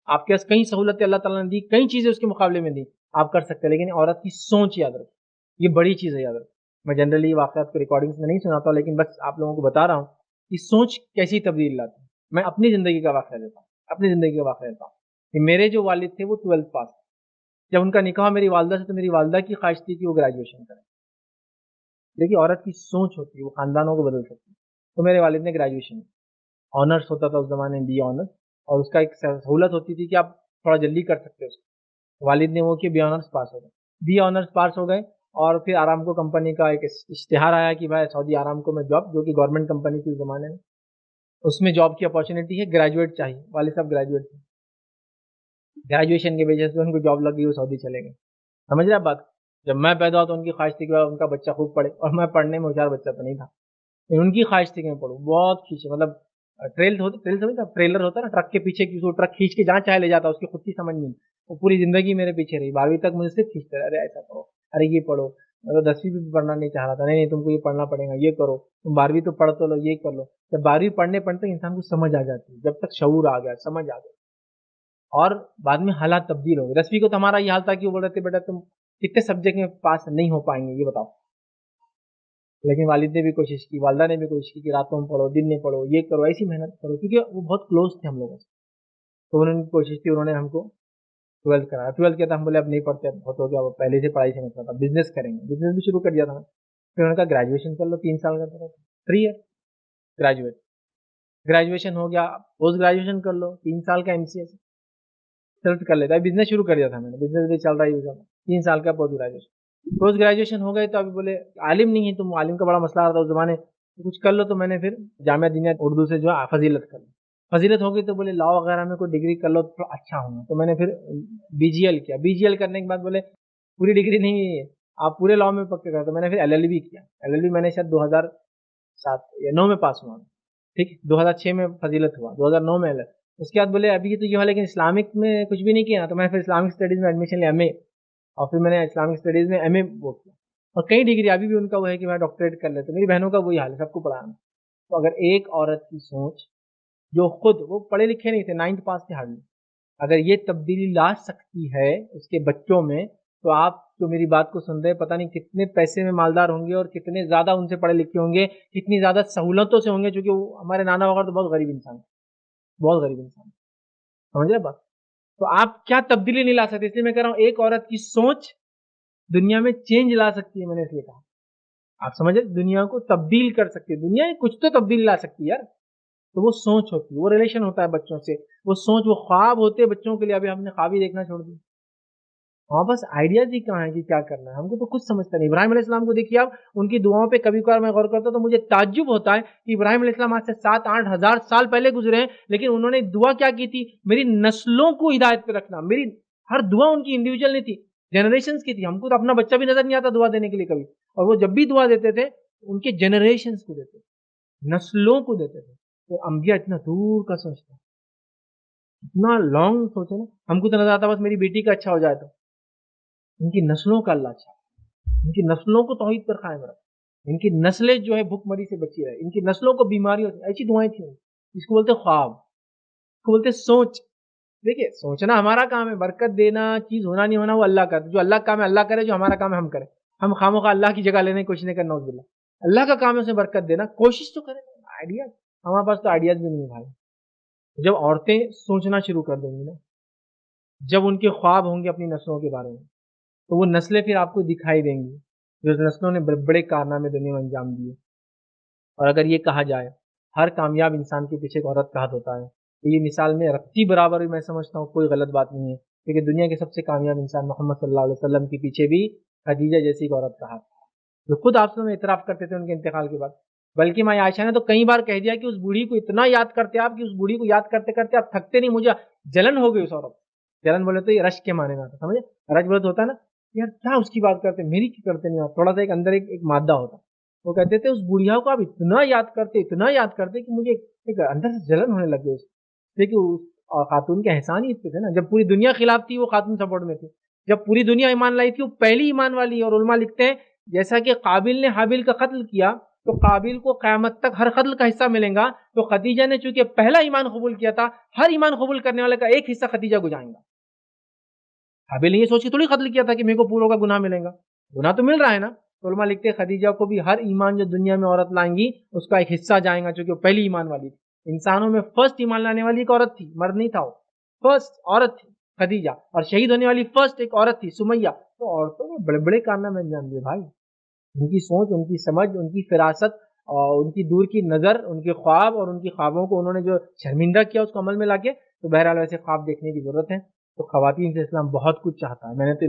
آپ کے پاس کئی سہولتیں اللہ تعالیٰ نے دی، کئی چیزیں اس کے مقابلے میں دی، آپ کر سکتے ہیں، لیکن عورت کی سوچ یاد رکھیں، یہ بڑی چیز ہے، یاد رکھیں۔ میں جنرلی واقعات کو ریکارڈنگس میں نہیں سناتا ہوں، لیکن بس آپ لوگوں کو بتا رہا ہوں کہ سوچ کیسی تبدیل لاتی ہے۔ میں اپنی زندگی کا واقعہ دیتا ہوں، اپنی زندگی کا واقعہ دیتا ہوں کہ میرے جو والد تھے وہ 12th پاس، جب ان کا نکاح میری والدہ سے، تو میری والدہ کی خواہش تھی کہ وہ گریجویشن کریں۔ دیکھیے عورت کی سوچ ہوتی ہے، وہ خاندانوں کو بدل سکتی ہے۔ تو میرے والد نے گریجویشن، آنرس ہوتا تھا اس زمانے میں، بی آنرس، اور اس کا ایک سہولت ہوتی تھی کہ آپ تھوڑا جلدی کر سکتے ہو۔ والد نے وہ کیا، بی آنرس پاس ہو گئے، بی آنرس پاس ہو گئے، اور پھر آرامکو کمپنی کا ایک اشتہار آیا کہ بھائی سعودی آرامکو میں جاب، جو کہ گورنمنٹ کمپنی تھی اس زمانے میں، اس میں جاب کی اپارچونیٹی ہے، گریجویٹ چاہیے، والد صاحب گریجویٹ تھے، گریجویشن کے وجہ سے ان کو جاب لگ گئی، وہ سعودی چلے گئے۔ سمجھ رہے آپ بات؟ جب میں پیدا ہوا تو ان کی خواہش تھی کہ ان کا بچہ خوب پڑھے، اور میں پڑھنے میں ہوشیار بچہ تو نہیں تھا، ان کی خواہش تھی کہ میں پڑھوں، بہت کھینچے، مطلب ٹریلر ہوتا ہے نا، ٹرک کے پیچھے کی ٹرک کھینچ کے جہاں چاہے لے جاتا، اس کی خود کی سمجھ نہیں، وہ پوری زندگی میرے پیچھے رہی، 12ویں تک مجھے صرف کھینچتے رہے، ارے ایسا کرو، ارے یہ پڑھو، میں تو 10ویں بھی پڑھنا نہیں چاہ رہا تھا، نہیں تم کو یہ پڑھنا پڑے گا، یہ کرو، تم 12ویں تو پڑھ تو لو، یہ کر لو۔ جب 12ویں پڑھنے پڑھتے انسان کو سمجھ آ جاتی ہے، جب تک شعور آ گیا، سمجھ آ گئی، اور بعد میں حالات تبدیل ہو گئے۔ 10ویں کو تو ہمارا یہ حال تھا کہ وہ بول رہے تھے بیٹا تم کتنے سبجیکٹ میں پاس نہیں ہو پائیں گے یہ بتاؤ، لیکن والد نے بھی کوشش کی، والدہ نے بھی کوشش کی کہ راتوں میں پڑھو، دن میں پڑھو، یہ کرو، ایسی محنت کرو، کیونکہ وہ بہت کلوز تھے ہم لوگوں سے، تو انہوں نے کوشش کی، انہوں نے ہم کو 12 کرایا۔ 12 کیا تھا، ہم بولے اب نہیں پڑھتے، اب بہت ہو گیا، وہ پہلے سے پڑھائی سے مطلب تھا، بزنس کریں گے، بزنس بھی شروع کر دیا تھا۔ پھر انہوں نے کہا گریجویشن کر لو، 3 سال کا تھا، 3 ایئر گریجویٹ، گریجویشن ہو گیا، پوسٹ گریجویشن کر لو، 3 سال کا MCA سیلف کر لیتا ہے، بزنس شروع کر دیا تھا میں نے، بزنس بھی چل رہا ہے، 3 سال کا پوسٹ گریجویشن ہو گئے، تو ابھی بولے عالم نہیں ہے تم، عالم کا بڑا مسئلہ رہا تھا اس زمانے، کچھ کر لو، تو میں نے پھر جامعہ دینیہ اردو سے جو ہے فضیلت کر لی، فضیلت ہو گئی تو بولے لا وغیرہ میں کوئی ڈگری کر لو تو اچھا ہوگا، تو میں نے پھر BGL کیا، BGL کرنے کے بعد بولے پوری ڈگری نہیں ہے آپ پورے لا میں پکے کر، تو میں نے پھر LLB کیا، LLB میں نے شاید 2007 یا 9 میں پاس ہوا، ٹھیک، 2006 میں فضیلت ہوا، 2009 میں اس کے بعد بولے ابھی تو یہ ہوا لیکن اسلامک میں کچھ بھی نہیں کیا، تو میں پھر اسلامک اسٹڈیز میں ایڈمیشن لیا، MA، اور پھر میں نے اسلامک اسٹڈیز میں MA وہ کیا، اور کئی ڈگری ابھی بھی ان کا وہ ہے کہ میں ڈاکٹریٹ کر لیتا، میری بہنوں کا وہی حال ہے، سب کو پڑھانا۔ تو اگر ایک عورت کی سوچ جو خود وہ پڑھے لکھے نہیں تھے، 9th پاس تھے ہارڈلی، اگر یہ تبدیلی لا سکتی ہے اس کے بچوں میں، تو آپ جو میری بات کو سن رہے ہیں پتہ نہیں کتنے پیسے میں مالدار ہوں گے، اور کتنے زیادہ ان سے پڑھے لکھے ہوں گے، کتنی زیادہ سہولتوں سے ہوں گے، چونکہ وہ ہمارے نانا وغیرہ تو بہت غریب انسان، بہت غریب انسان، سمجھ رہے بات؟ تو آپ کیا تبدیلی نہیں لا سکتے، اس لیے میں کہہ رہا ہوں ایک عورت کی سوچ دنیا میں چینج لا سکتی ہے، میں نے اس لیے کہا، آپ سمجھے، دنیا کو تبدیل کر سکتی ہے، دنیا کچھ تو تبدیل لا سکتی ہے یار، تو وہ سوچ ہوتی ہے، وہ ریلیشن ہوتا ہے بچوں سے، وہ سوچ، وہ خواب ہوتے ہیں بچوں کے لیے، ابھی ہم نے خواب ہی دیکھنا چھوڑ دیا، ہاں بس آئیڈیاز ہی کہاں ہے کہ کیا کرنا ہے، ہم کو تو کچھ سمجھتا نہیں۔ ابراہیم علیہ السلام کو دیکھیے آپ، ان کی دعاؤں پہ کبھی کبھار میں غور کرتا ہوں تو مجھے تعجب ہوتا ہے کہ ابراہیم علیہ السلام آج سے 7-8 ہزار سال پہلے گزرے ہیں، لیکن انہوں نے دعا کیا کی تھی، میری نسلوں کو ہدایت پہ رکھنا، میری ہر دعا ان کی انڈیویجول نہیں تھی، جنریشنز کی تھی، ہم کو تو اپنا بچہ بھی نظر نہیں آتا دعا دینے کے لیے کبھی، اور وہ جب بھی دعا دیتے تھے ان کے جنریشنز کو دیتے تھے، نسلوں کو دیتے تھے، تو انبیاء اتنا دور کا سوچتے ہیں، اتنا لانگ سوچے نا، ہم کو تو نظر آتا بس میری بیٹی کا اچھا ہو جائے، تو ان کی نسلوں کا اللہ اچھا، ان کی نسلوں کو توحید پر قائم رکھے، ان کی نسلیں جو ہے بھوک مری سے بچی رہے، ان کی نسلوں کو بیماری ہوتی، ایسی دعائیں تھیں، اس کو بولتے خواب، اس کو بولتے سوچ۔ دیکھیے سوچنا ہمارا کام ہے، برکت دینا، چیز ہونا نہیں ہونا وہ اللہ کا، جو اللہ کا کام ہے اللہ کرے، جو ہمارا کام ہے ہم کریں، ہم خامخواہ اللہ کی جگہ لینے کی کوشش نہیں کرنا، نعوذ باللہ، اللہ کا کام ہے اسے برکت دینا، کوشش تو کریں، آئیڈیاز، ہمارے پاس تو آئیڈیاز بھی نہیں ہے بھائی۔ جب عورتیں سوچنا شروع کر دیں گی نا، جب ان کے خواب ہوں گے اپنی نسلوں کے بارے میں، تو وہ نسلیں پھر آپ کو دکھائی دیں گی، جو نسلوں نے بڑے کارنامے دنیا میں انجام دیے۔ اور اگر یہ کہا جائے ہر کامیاب انسان کے پیچھے ایک عورت کا ہاتھ ہوتا ہے، تو یہ مثال میں رتی برابر میں سمجھتا ہوں کوئی غلط بات نہیں ہے، کیونکہ دنیا کے سب سے کامیاب انسان محمد صلی اللہ علیہ وسلم کے پیچھے بھی خدیجہ جیسی ایک عورت کا ہاتھ تھا، جو خود آپ سے اعتراف کرتے تھے ان کے انتقال کے بعد، بلکہ ماں عائشہ نے تو کئی بار کہہ دیا کہ اس بوڑھی کو اتنا یاد کرتے آپ کہ اس بوڑھی کو یاد کرتے کرتے آپ تھکتے نہیں، مجھے جلن ہو گئی اس عورت، جلن بولے تو یہ رش کے معنی میں آتا، سمجھے، رش بولے تو ہوتا ہے نا یار کیا اس کی بات کرتے، میری کی کرتے نہیں، تھوڑا سا ایک اندر ایک مادہ ہوتا، وہ کہتے تھے اس بڑھیا کو آپ اتنا یاد کرتے کہ مجھے ایک اندر سے جلن ہونے لگ گئی، دیکھیے خاتون کے احسان ہی اتنے تھے نا، جب پوری دنیا خلاف تھی وہ خاتون سپورٹ میں تھی، جب پوری دنیا ایمان لائی تھی وہ پہلی ایمان والی، اور علماء لکھتے ہیں جیسا کہ قابل نے حابل کا قتل کیا تو قابل کو قیامت تک ہر قتل کا حصہ ملے گا. تو خدیجہ نے چونکہ پہلا ایمان قبول کیا تھا, ہر ایمان قبول کرنے والے کا ایک حصہ خدیجہ کو جائیں گا. قابل نے یہ سوچ کے تھوڑی قتل کیا تھا کہ میرے کو پوروں کا گناہ ملے گا, گناہ تو مل رہا ہے نا. تو علماء لکھتے ہیں خدیجہ کو بھی ہر ایمان جو دنیا میں عورت لائیں گی اس کا ایک حصہ جائیں گا, چونکہ وہ پہلی ایمان والی تھی. انسانوں میں فرسٹ ایمان لانے والی ایک عورت تھی, مرد نہیں تھا, وہ فرسٹ عورت تھی خدیجہ. اور شہید ہونے والی فرسٹ ایک عورت تھی سمیہ. تو عورتوں نے بڑے بڑے کارنامے انجام دیے بھائی. ان کی سوچ, ان کی سمجھ, ان کی فراست, اور ان کی دور کی نظر, ان کے خواب اور ان کی خوابوں کو انہوں نے جو شرمندہ کیا اس کو عمل میں لا کے. تو بہرحال ویسے خواب دیکھنے کی ضرورت ہے. تو خواتین سے اسلام بہت کچھ چاہتا ہے. میں نے تو